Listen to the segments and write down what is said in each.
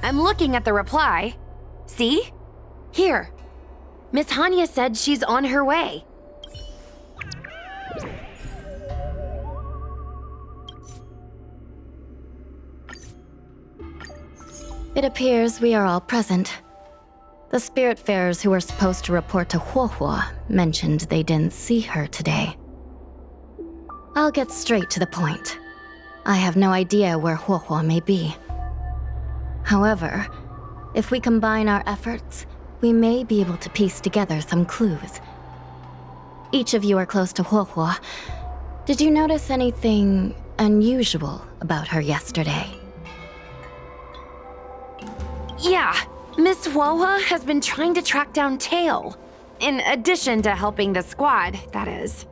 I'm looking at the reply. See? Here. Miss Hanya said she's on her way. It appears we are all present. The Spiritfarers who were supposed to report to Huohuo mentioned they didn't see her today. I'll get straight to the point. I have no idea where Huohuo may be. However, if we combine our efforts, we may be able to piece together some clues. Each of you are close to Huohuo. Did you notice anything unusual about her yesterday? Yeah, Miss Huohua has been trying to track down Tail. In addition to helping the squad, that is.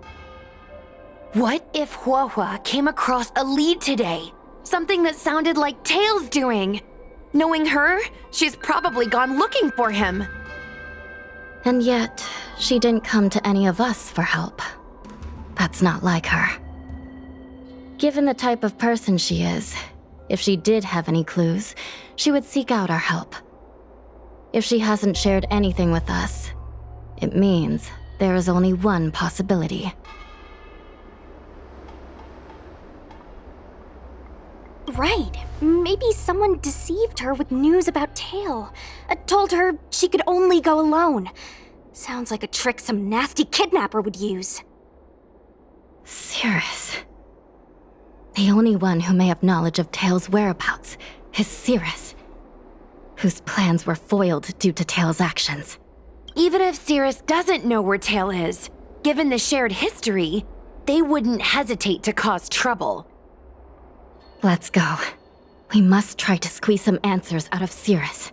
What if Huohua came across a lead today? Something that sounded like Tail's doing. Knowing her, she's probably gone looking for him. And yet, she didn't come to any of us for help. That's not like her. Given the type of person she is, if she did have any clues, she would seek out our help. If she hasn't shared anything with us, it means there is only one possibility. Right. Maybe someone deceived her with news about Tail. Told her she could only go alone. Sounds like a trick some nasty kidnapper would use. Cirrus. The only one who may have knowledge of Tail's whereabouts is Cirrus, whose plans were foiled due to Tail's actions. Even if Cirrus doesn't know where Tail is, given the shared history, they wouldn't hesitate to cause trouble. Let's go. We must try to squeeze some answers out of Cirrus.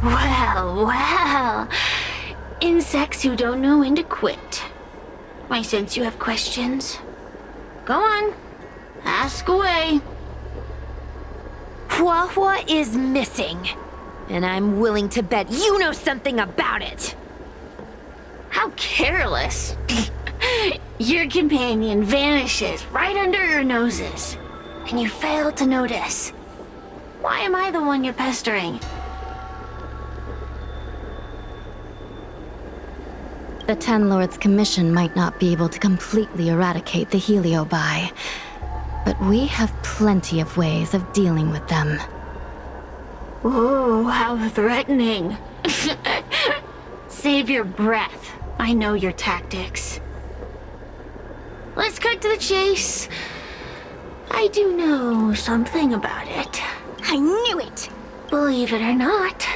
Well. Insects who don't know when to quit. I sense you have questions. Go on. Ask away. Huohuo is missing. And I'm willing to bet you know something about it. How careless. Your companion vanishes right under your noses. And you fail to notice. Why am I the one you're pestering? The Ten Lords' Commission might not be able to completely eradicate the Heliobi, but we have plenty of ways of dealing with them. Ooh, how threatening. Save your breath. I know your tactics. Let's cut to the chase. I do know something about it. I knew it! Believe it or not,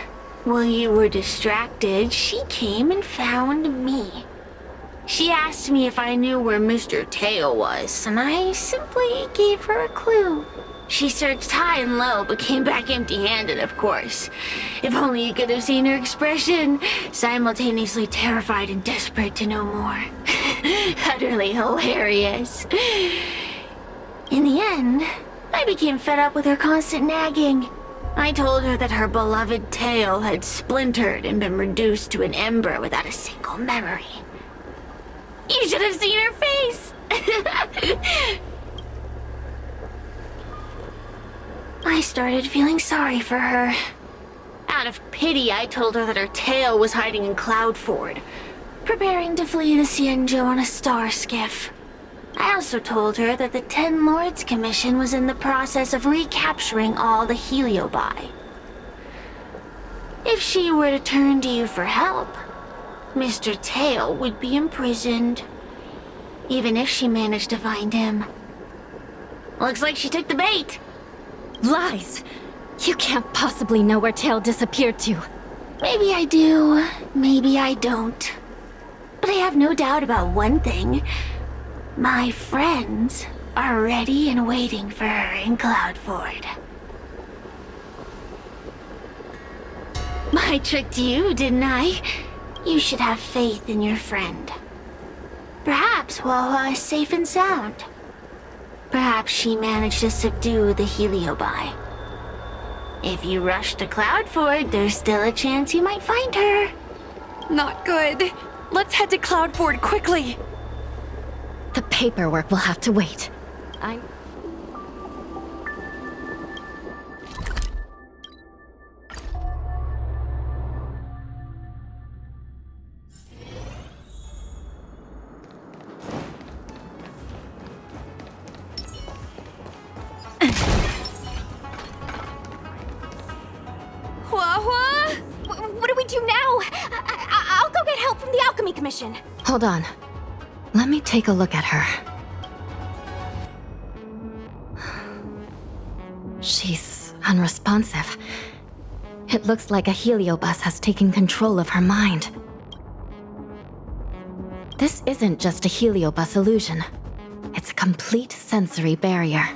while you were distracted, she came and found me. She asked me if I knew where Mr. Tail was, and I simply gave her a clue. She searched high and low, but came back empty-handed, of course. If only you could have seen her expression, simultaneously terrified and desperate to know more. Utterly hilarious. In the end, I became fed up with her constant nagging. I told her that her beloved Tail had splintered and been reduced to an ember without a single memory. You should have seen her face! I started feeling sorry for her. Out of pity, I told her that her tail was hiding in Cloudford, preparing to flee the Xianzhou on a star skiff. I also told her that the Ten Lords Commission was in the process of recapturing all the Heliobi. If she were to turn to you for help, Mr. Tail would be imprisoned, even if she managed to find him. Looks like she took the bait. Lies! You can't possibly know where Tail disappeared to. Maybe I do, maybe I don't. But I have no doubt about one thing. My friends are ready and waiting for her in Cloudford. I tricked you, didn't I? You should have faith in your friend. Perhaps Wawa is safe and sound. Perhaps she managed to subdue the Heliobi. If you rush to Cloudford, there's still a chance you might find her. Not good. Let's head to Cloudford quickly. The paperwork will have to wait. I'm... Huahua? What do we do now? I'll go get help from the Alchemy Commission. Hold on. Let me take a look at her. She's unresponsive. It looks like a heliobus has taken control of her mind. This isn't just a heliobus illusion. It's a complete sensory barrier,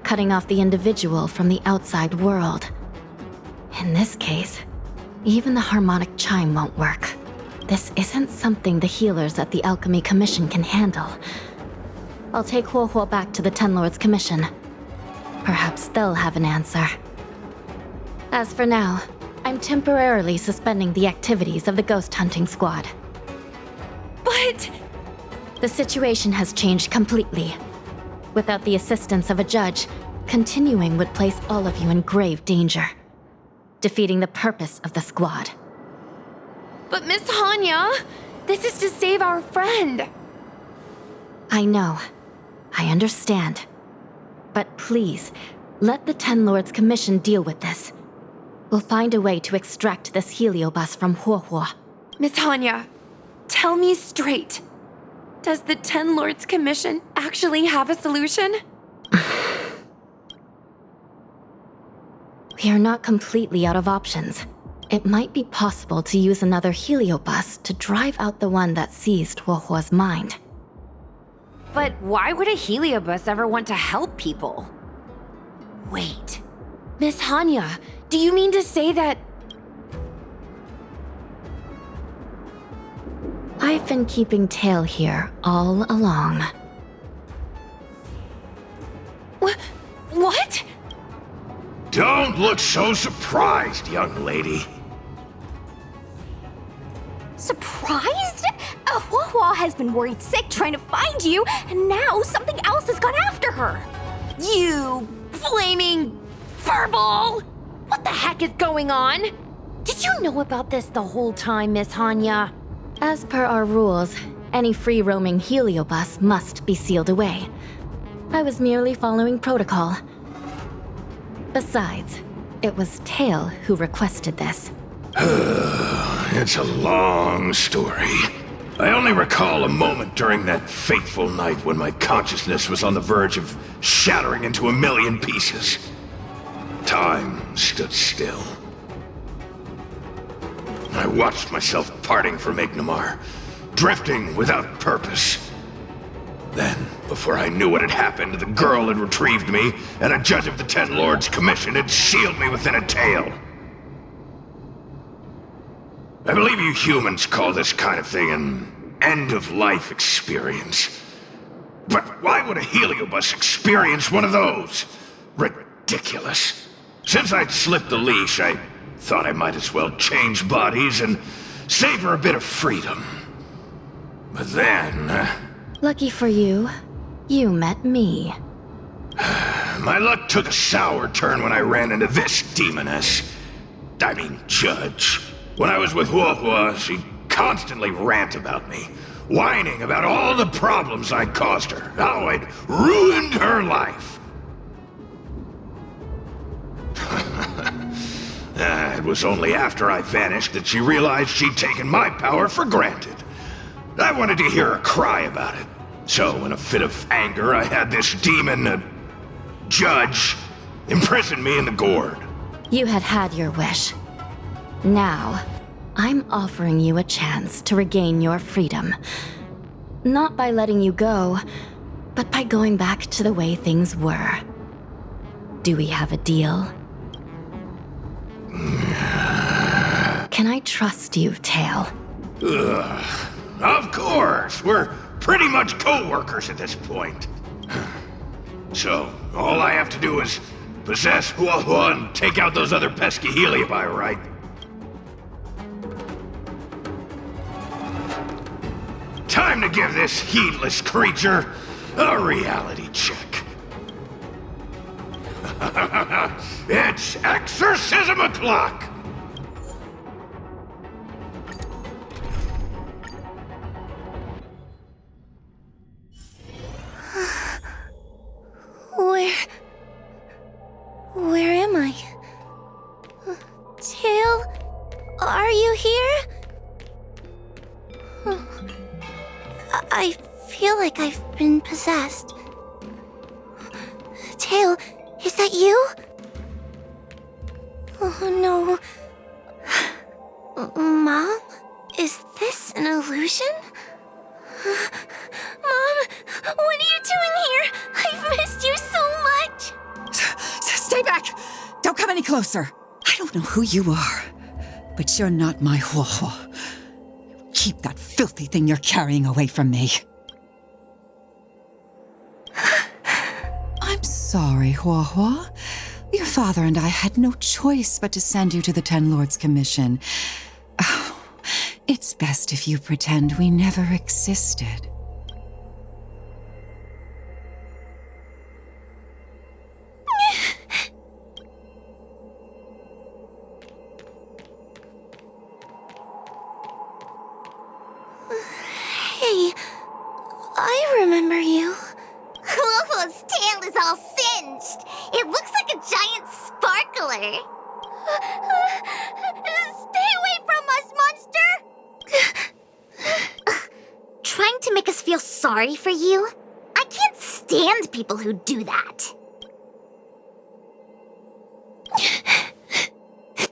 cutting off the individual from the outside world. In this case, even the harmonic chime won't work. This isn't something the healers at the Alchemy Commission can handle. I'll take Huohuo back to the Ten Lords Commission. Perhaps they'll have an answer. As for now, I'm temporarily suspending the activities of the ghost hunting squad. But... The situation has changed completely. Without the assistance of a judge, continuing would place all of you in grave danger, defeating the purpose of the squad. But Miss Hanya, this is to save our friend. I know. I understand. But please, let the Ten Lords Commission deal with this. We'll find a way to extract this heliobus from Huohuo. Miss Hanya, tell me straight. Does the Ten Lords Commission actually have a solution? We are not completely out of options. It might be possible to use another heliobus to drive out the one that seized Huohuo's mind. But why would a heliobus ever want to help people? Wait. Miss Hanya, do you mean to say that... I've been keeping tail here all along. What? Don't look so surprised, young lady. Surprised? Huohuo has been worried sick trying to find you, and now something else has gone after her. You flaming furball! What the heck is going on? Did you know about this the whole time, Miss Hanya? As per our rules, any free-roaming heliobus must be sealed away. I was merely following protocol. Besides, it was Tail who requested this. It's a long story. I only recall a moment during that fateful night when my consciousness was on the verge of shattering into a million pieces. Time stood still. I watched myself parting from Ignamar, drifting without purpose. Then, before I knew what had happened, the girl had retrieved me, and a judge of the Ten Lords Commission had sealed me within a tail. I believe you humans call this kind of thing an end-of-life experience. But why would a heliobus experience one of those? Ridiculous. Since I'd slipped the leash, I thought I might as well change bodies and savor a bit of freedom. But then... Lucky for you, you met me. my luck took a sour turn when I ran into this demoness. I mean, judge. When I was with Huohua, she'd constantly rant about me, whining about all the problems I'd caused her, how I'd ruined her life. It was only after I vanished that she realized she'd taken my power for granted. I wanted to hear her cry about it. So, in a fit of anger, I had this demon, judge, imprison me in the gourd. You had had your wish. Now, I'm offering you a chance to regain your freedom. Not by letting you go, but by going back to the way things were. Do we have a deal? Can I trust you, Tail? Of course! We're pretty much co-workers at this point. So, all I have to do is possess Huahua and take out those other pesky Heliobi, right? Time to give this heedless creature a reality check. It's exorcism o'clock! Where am I? Tail, are you here? I feel like I've been possessed. Tail, is that you? Oh no. Mom? Is this an illusion? Mom, what are you doing here? I've missed you so much! Stay back! Don't come any closer! I don't know who you are, but you're not my Huahua. Keep that filthy thing you're carrying away from me. I'm sorry, Huahua. Your father and I had no choice but to send you to the Ten Lords Commission. Oh, it's best if you pretend we never existed. Hey, I remember you. Huahua's tail is all singed. It looks like a giant sparkler. Stay away from us, monster! Trying to make us feel sorry for you? I can't stand people who do that.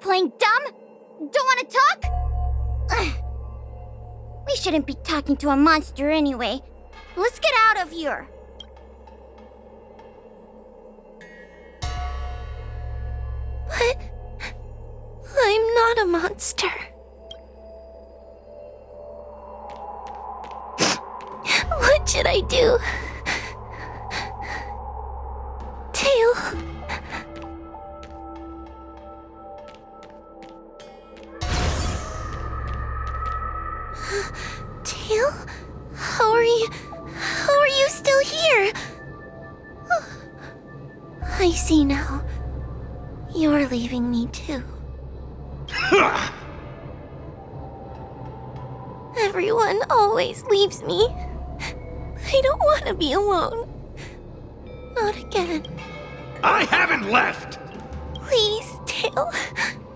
Playing dumb? Don't want to talk? We shouldn't be talking to a monster anyway. Let's get out of here. But I'm not a monster. What should I do? Tail. Tail? How are you still here? I see now. You're leaving me too. Everyone always leaves me. I don't want to be alone. Not again. I haven't left! Please, Tail.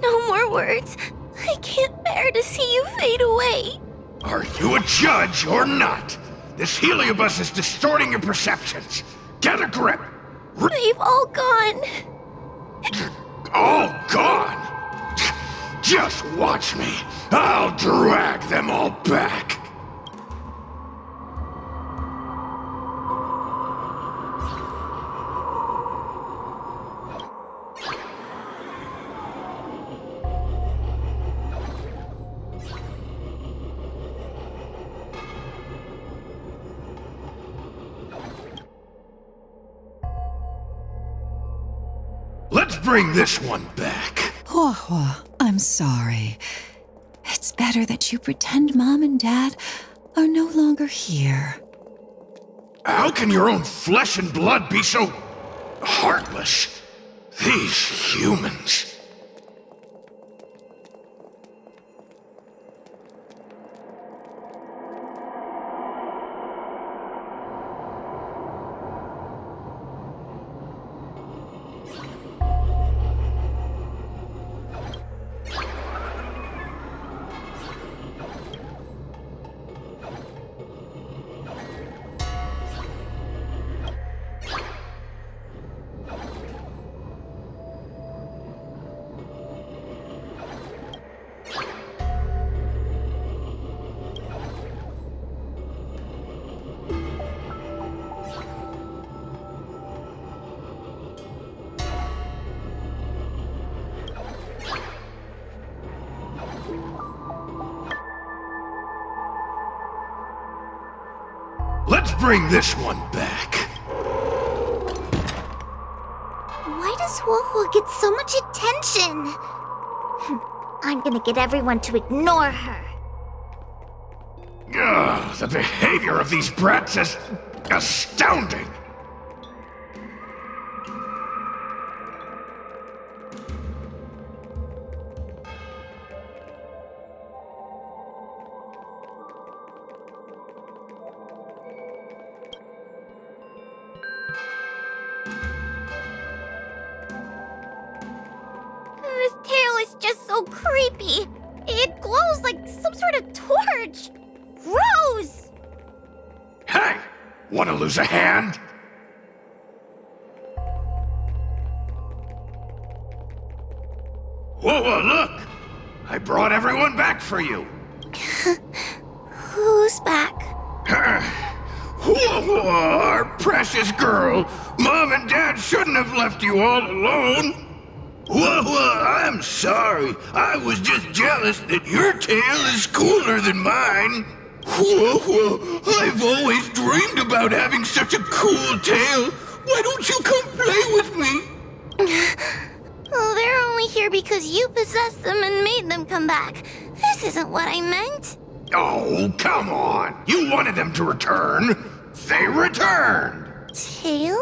No more words. I can't bear to see you fade away. Are you a judge or not? This heliobus is distorting your perceptions. Get a grip. They've all gone. All gone? Just watch me. I'll drag them all back. Let's bring this one back. Huahua, I'm sorry. It's better that you pretend Mom and Dad are no longer here. How can your own flesh and blood be so heartless? These humans. Let's bring this one back. does Huohuo get so much attention? I'm gonna get everyone to ignore her. Ugh, the behavior of these brats is astounding. This tail is just so creepy. It glows like some sort of torch. Gross! Hey! Wanna lose a hand? Whoa, look! I brought everyone back for you. Who's back? Whoa, our precious girl. Mom and Dad shouldn't have left you all alone. Whoa, I'm sorry. I was just jealous that your tail is cooler than mine. Whoa, I've always dreamed about having such a cool tail. Why don't you come play with me? Oh, they're only here because you possessed them and made them come back. This isn't what I meant. Oh, come on. You wanted them to return. They returned. Tail?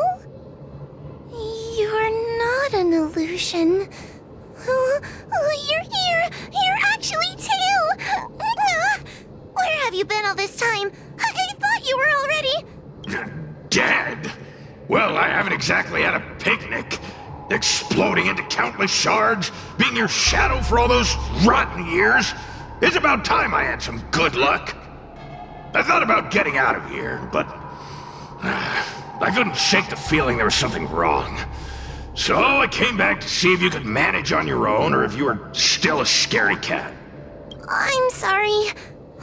You're not an illusion. You're here. You're actually Tail. Where have you been all this time? I thought you were already... Dead? Well, I haven't exactly had a picnic. Exploding into countless shards, being your shadow for all those rotten years. It's about time I had some good luck. I thought about getting out of here, but I couldn't shake the feeling there was something wrong. So I came back to see if you could manage on your own or if you were still a scaredy cat. I'm sorry.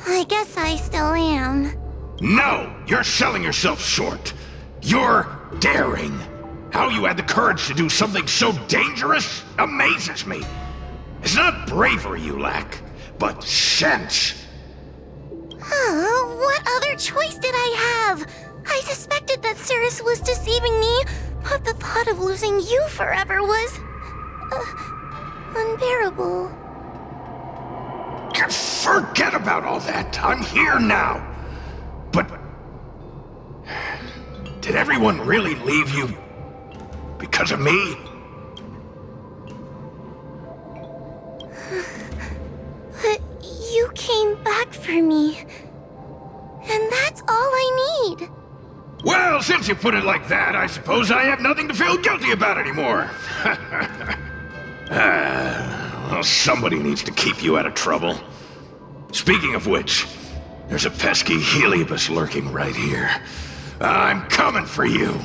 I guess I still am. No, you're selling yourself short. You're daring. How you had the courage to do something so dangerous amazes me. It's not bravery you lack, but sense. What other choice did I have? I suspected that Cirrus was deceiving me, but the thought of losing you forever was... unbearable. Forget about all that. I'm here now. But... did everyone really leave you because of me? But you came back for me. And that's all I need. Well, since you put it like that, I suppose I have nothing to feel guilty about anymore. Well, somebody needs to keep you out of trouble. Speaking of which, there's a pesky Heliobus lurking right here. I'm coming for you.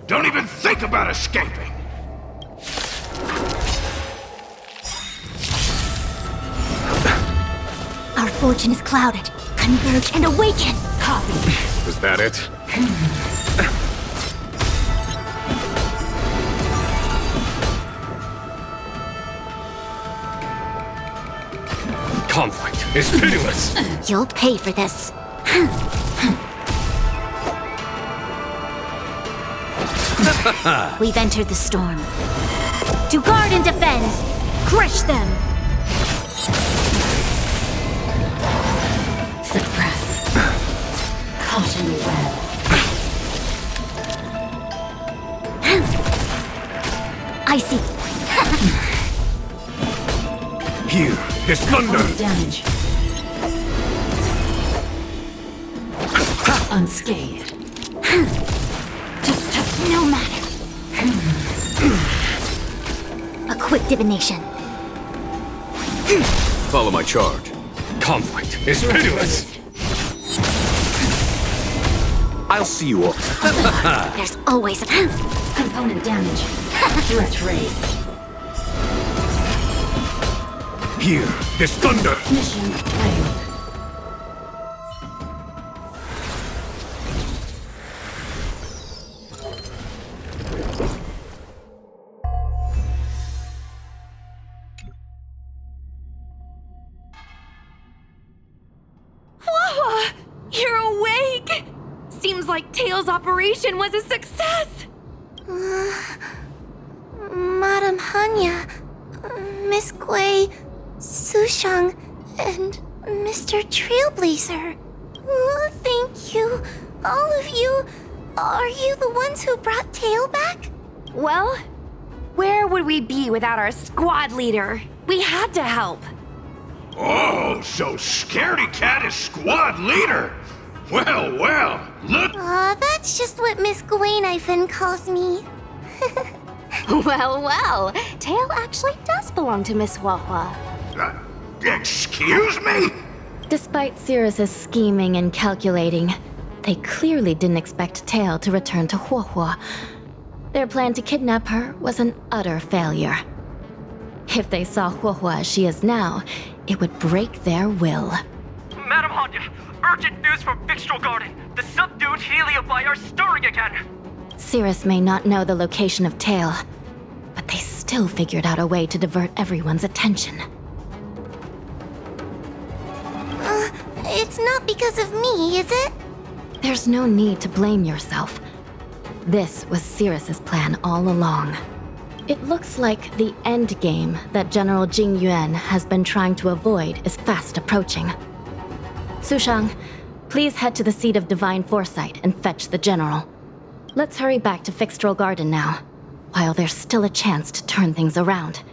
Don't even think about escaping. Our fortune is clouded. Converge and awaken! Copy. Was that it? Conflict is pitiless! You'll pay for this. We've entered the storm. To guard and defend! Crush them! Suppress. Caught in the web. I see. Here is thunder! Damage. Unscathed. No matter. A quick divination. Follow my charge. Conflict is pitiless! I'll see you all. There's always a... Component damage. Threat raised. Here is thunder! Mission failed. You're awake! Seems like Tail's operation was a success! Madam Hanya, Miss Gui, Sushang, and Mr. Trailblazer. Thank you, all of you. Are you the ones who brought Tail back? Well, where would we be without our squad leader? We had to help. Oh, so Scaredy Cat is squad leader. Well, well, look. That's just what Miss Gui calls me. Well, Tail actually does belong to Miss Huahua. Excuse me? Despite Cirrus's scheming and calculating, they clearly didn't expect Tail to return to Huahua. Their plan to kidnap her was an utter failure. If they saw Huahua as she is now, it would break their will. Madam Hanya, urgent news from Fixtral Garden. The subdued Heliobi are stirring again. Cirrus may not know the location of Tail, but they still figured out a way to divert everyone's attention. It's not because of me, is it? There's no need to blame yourself. This was Cirrus's plan all along. It looks like the end game that General Jing Yuan has been trying to avoid is fast approaching. Sushang, please head to the seat of Divine Foresight and fetch the General. Let's hurry back to Fixtral Garden now, while there's still a chance to turn things around.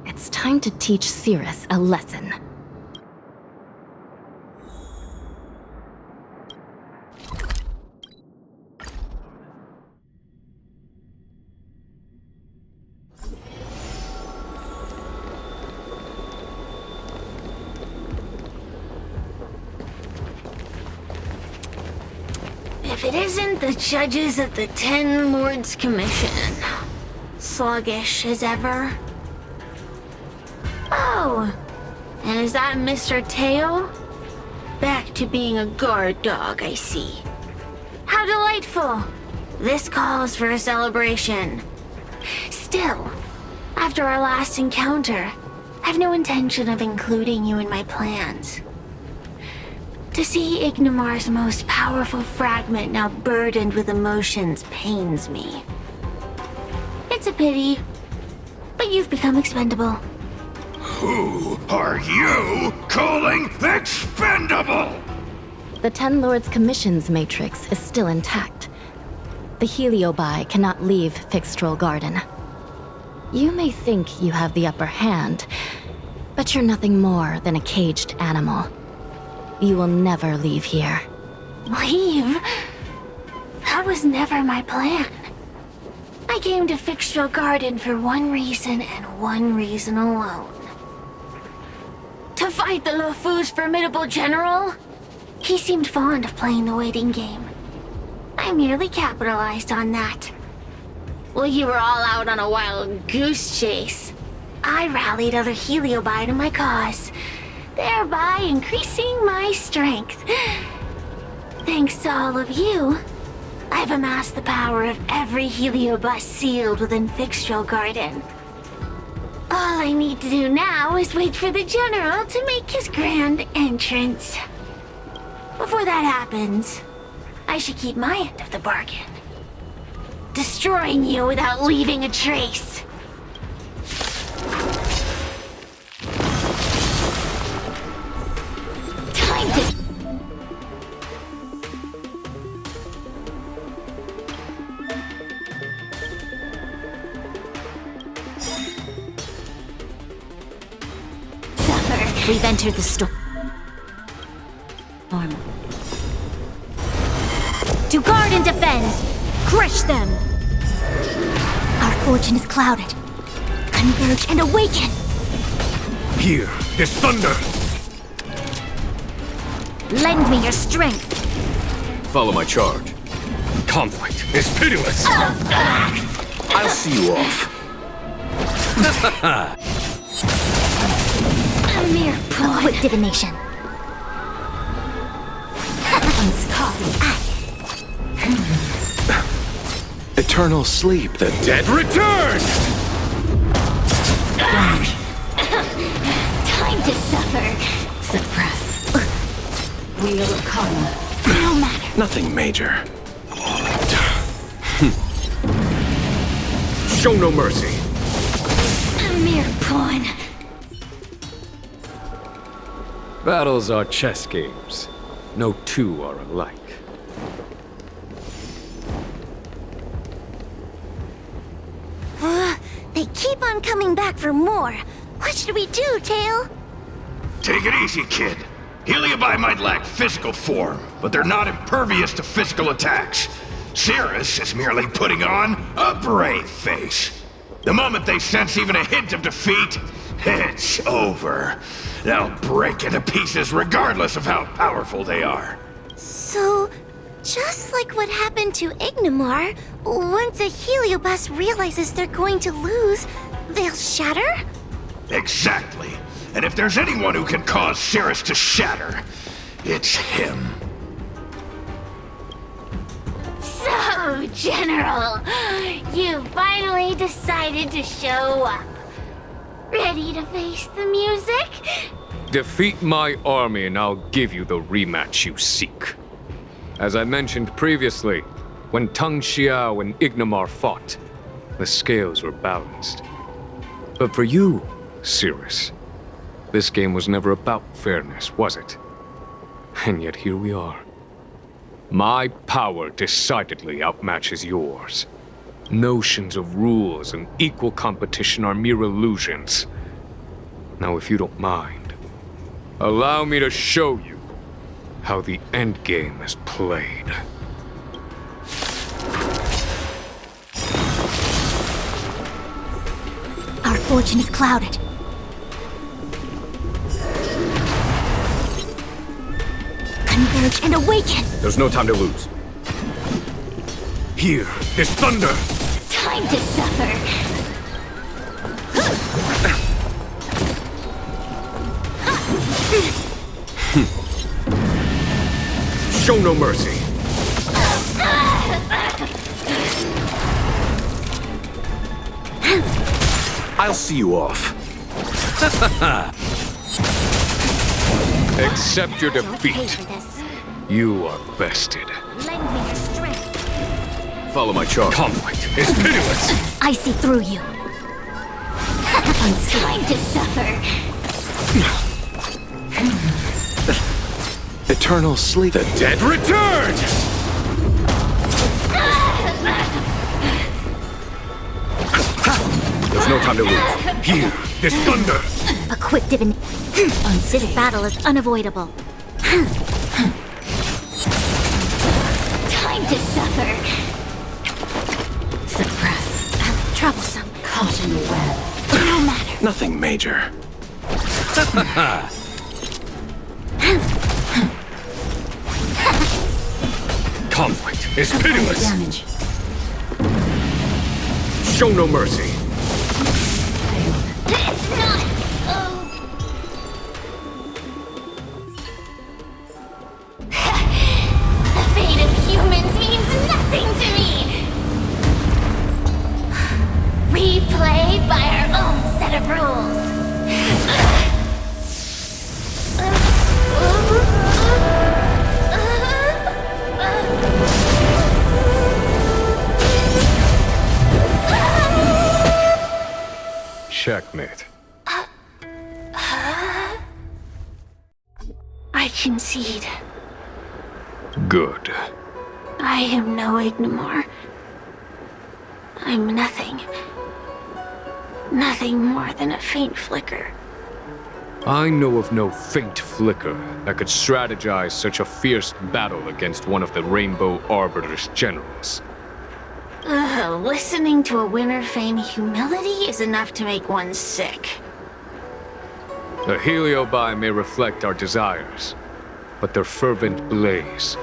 It's time to teach Cirrus a lesson. If it isn't the judges of the Ten Lords Commission, sluggish as ever. Oh, and is that Mr. Tail? Back to being a guard dog, I see. How delightful! This calls for a celebration. Still, after our last encounter, I have no intention of including you in my plans. To see Ignimar's most powerful fragment now burdened with emotions pains me. It's a pity, but you've become expendable. Who are you calling expendable? The Ten Lords Commission's matrix is still intact. The Heliobi cannot leave Fixtral Garden. You may think you have the upper hand, but you're nothing more than a caged animal. You will never leave here. Leave? That was never my plan. I came to Fixtral Garden for one reason and one reason alone. To fight the Luofu's formidable general? He seemed fond of playing the waiting game. I merely capitalized on that. While you were all out on a wild goose chase, I rallied other Heliobi to my cause, thereby increasing my strength. Thanks to all of you, I've amassed the power of every Heliobus sealed within Fixtral Garden. All I need to do now is wait for the General to make his grand entrance. Before that happens, I should keep my end of the bargain. Destroying you without leaving a trace. Time to... Suffer. We've entered the storm. To guard and defend! Crush them! Our fortune is clouded. Converge and awaken! Here, there's thunder! Lend me your strength. Follow my charge. Conflict is pitiless! I'll see you off. A mere ploy. Quick divination. Eternal sleep, the dead Return! Time to suffer. Suppress. Wheel of Karma. No matter. Nothing major. Show no mercy. A mere pawn. Battles are chess games. No two are alike. They keep on coming back for more. What should we do, Tail? Take it easy, kid. Heliobi might lack physical form, but they're not impervious to physical attacks. Cirrus is merely putting on a brave face. The moment they sense even a hint of defeat, it's over. They'll break into pieces regardless of how powerful they are. So, just like what happened to Ignimar, once a Heliobus realizes they're going to lose, they'll shatter? Exactly. And if there's anyone who can cause Cirrus to shatter, it's him. So, General, you finally decided to show up. Ready to face the music? Defeat my army and I'll give you the rematch you seek. As I mentioned previously, when Tang Xiao and Ignimar fought, the scales were balanced. But for you, Cirrus, this game was never about fairness, was it? And yet here we are. My power decidedly outmatches yours. Notions of rules and equal competition are mere illusions. Now, if you don't mind, allow me to show you how the endgame is played. Our fortune is clouded. Converge and awaken! There's no time to lose. Hear this thunder! Time to suffer! Show no mercy. I'll see you off. Accept your defeat. You are bested. Lend me your strength. Follow my charge. Conflict is pitiless. I see through you. Time to suffer. Eternal sleep. The dead return! There's no time to lose. Hear this thunder! A quick divination. This battle is unavoidable. Time to suffer. Suppress. Troublesome. Caught in the web. No matter. Nothing major. Conflict is pitiless. Damage. Show no mercy. It's not. The fate of humans means nothing to me. We play by our own set of rules. Checkmate. I concede. Good. I am no Ignimar. I'm nothing. Nothing more than a faint flicker. I know of no faint flicker that could strategize such a fierce battle against one of the Rainbow Arbiter's generals. Listening to a winner feign humility is enough to make one sick. The Heliobi may reflect our desires, but their fervent blaze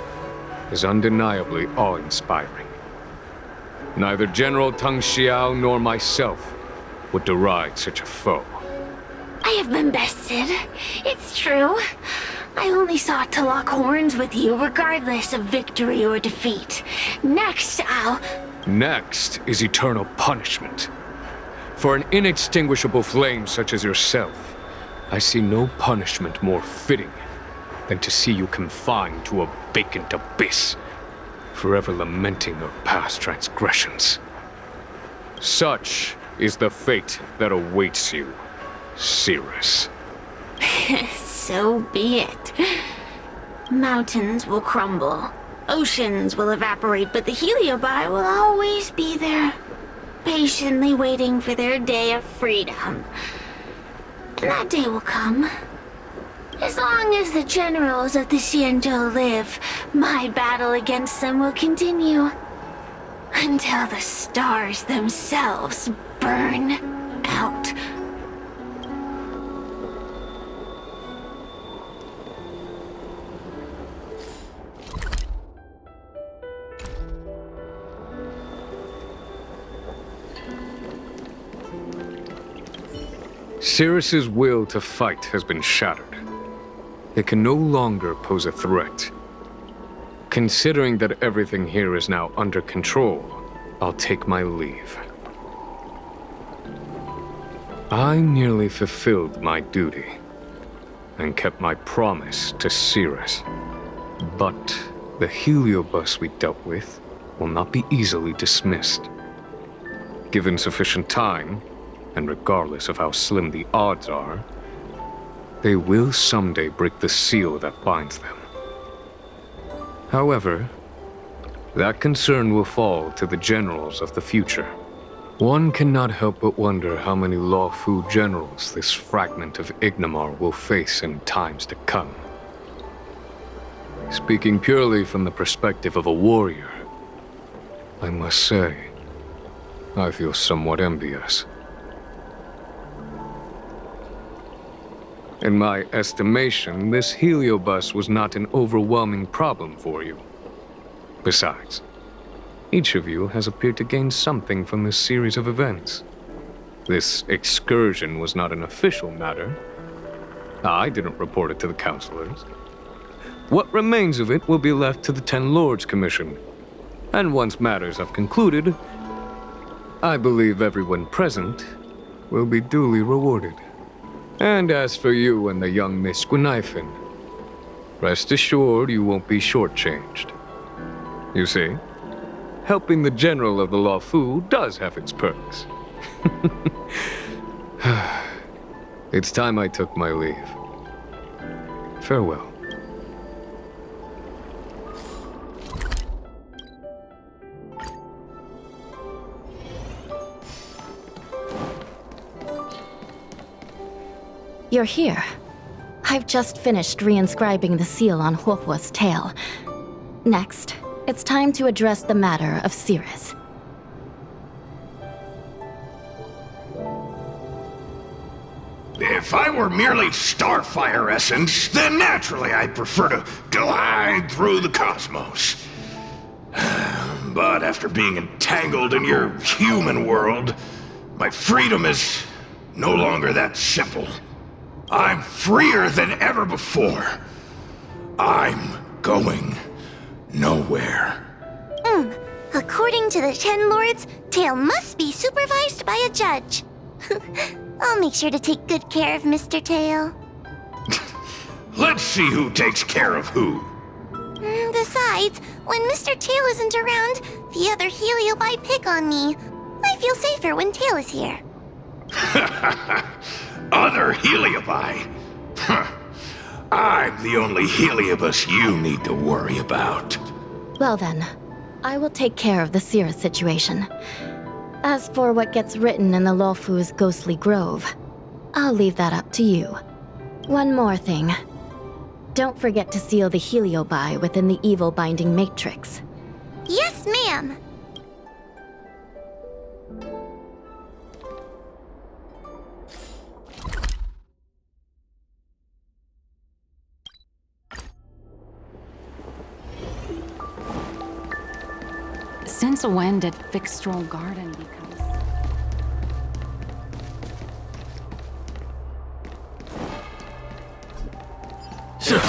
is undeniably awe-inspiring. Neither General Tang Xiao nor myself would deride such a foe. I have been bested. It's true. I only sought to lock horns with you regardless of victory or defeat. Next, Next is eternal punishment. For an inextinguishable flame such as yourself, I see no punishment more fitting than to see you confined to a vacant abyss, forever lamenting your past transgressions. Such is the fate that awaits you, Cirrus. So be it. Mountains will crumble, oceans will evaporate, but the Heliobi will always be there, patiently waiting for their day of freedom. And that day will come. As long as the generals of the Xianzhou live, my battle against them will continue. Until the stars themselves burn out. Cirrus's will to fight has been shattered. It can no longer pose a threat. Considering that everything here is now under control, I'll take my leave. I merely fulfilled my duty and kept my promise to Cirrus. But the heliobus we dealt with will not be easily dismissed. Given sufficient time, and regardless of how slim the odds are, they will someday break the seal that binds them. However, that concern will fall to the generals of the future. One cannot help but wonder how many Luofu generals this fragment of Ignimar will face in times to come. Speaking purely from the perspective of a warrior, I must say, I feel somewhat envious. In my estimation, this heliobus was not an overwhelming problem for you. Besides, each of you has appeared to gain something from this series of events. This excursion was not an official matter. I didn't report it to the councilors. What remains of it will be left to the Ten Lords Commission. And once matters have concluded, I believe everyone present will be duly rewarded. And as for you and the young Miss Gwynaifin, rest assured you won't be shortchanged. You see, helping the general of the Luofu does have its perks. It's time I took my leave. Farewell. You're here. I've just finished reinscribing the seal on Huohuo's tail. Next, it's time to address the matter of Cirrus. If I were merely starfire essence, then naturally I'd prefer to glide through the cosmos. But after being entangled in your human world, my freedom is no longer that simple. I'm freer than ever before. I'm going nowhere. According to the Ten Lords, Tail must be supervised by a judge. I'll make sure to take good care of Mr. Tail. Let's see who takes care of who. Besides, when Mr. Tail isn't around, the other Heliobi pick on me. I feel safer when Tail is here. Other Heliobi? I'm the only Heliobus you need to worry about. Well then, I will take care of the Cirrus situation. As for what gets written in the Luofu's ghostly grove, I'll leave that up to you. One more thing. Don't forget to seal the Heliobi within the evil binding matrix. Yes, ma'am. Since when did Fixstral Garden become... Sure.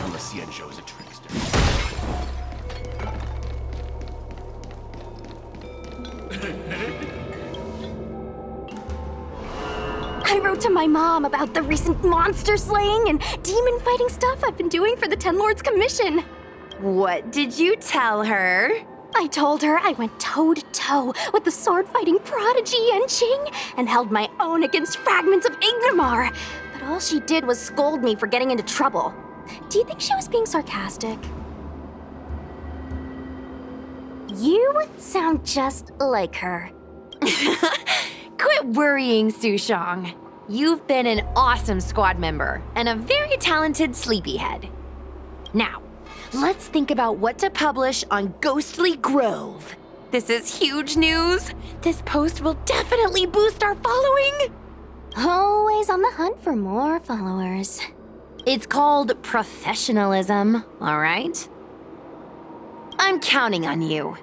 On the Xianzhou is a trickster. I through to my mom about the recent monster slaying and demon fighting stuff I've been doing for the Ten Lords Commission. What did you tell her? I told her I went toe-to-toe with the sword-fighting prodigy Yanqing and held my own against fragments of Ignamar, but all she did was scold me for getting into trouble. Do you think she was being sarcastic? You sound just like her. Quit worrying, Sushong. You've been an awesome squad member and a very talented sleepyhead. Now, let's think about what to publish on Ghostly Grove. This is huge news. This post will definitely boost our following. Always on the hunt for more followers. It's called professionalism, all right? I'm counting on you.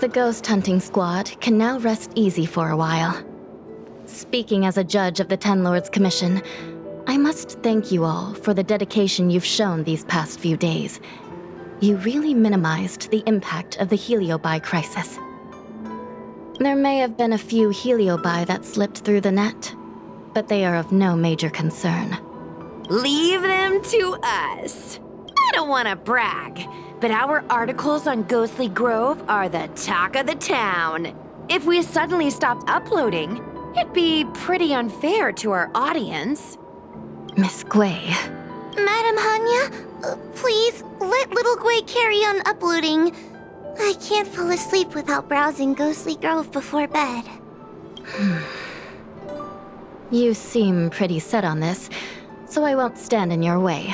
The ghost hunting squad can now rest easy for a while. Speaking as a judge of the Ten Lords Commission, I must thank you all for the dedication you've shown these past few days. You really minimized the impact of the Heliobi crisis. There may have been a few Heliobi that slipped through the net, but they are of no major concern. Leave them to us. I don't want to brag, but our articles on Ghostly Grove are the talk of the town. If we suddenly stopped uploading, it'd be pretty unfair to our audience. Miss Gui. Madam Hanya, please let little Gui carry on uploading. I can't fall asleep without browsing Ghostly Grove before bed. You seem pretty set on this, so I won't stand in your way.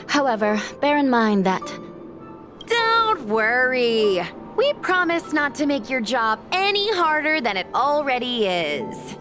However, bear in mind that... Don't worry. We promise not to make your job any harder than it already is.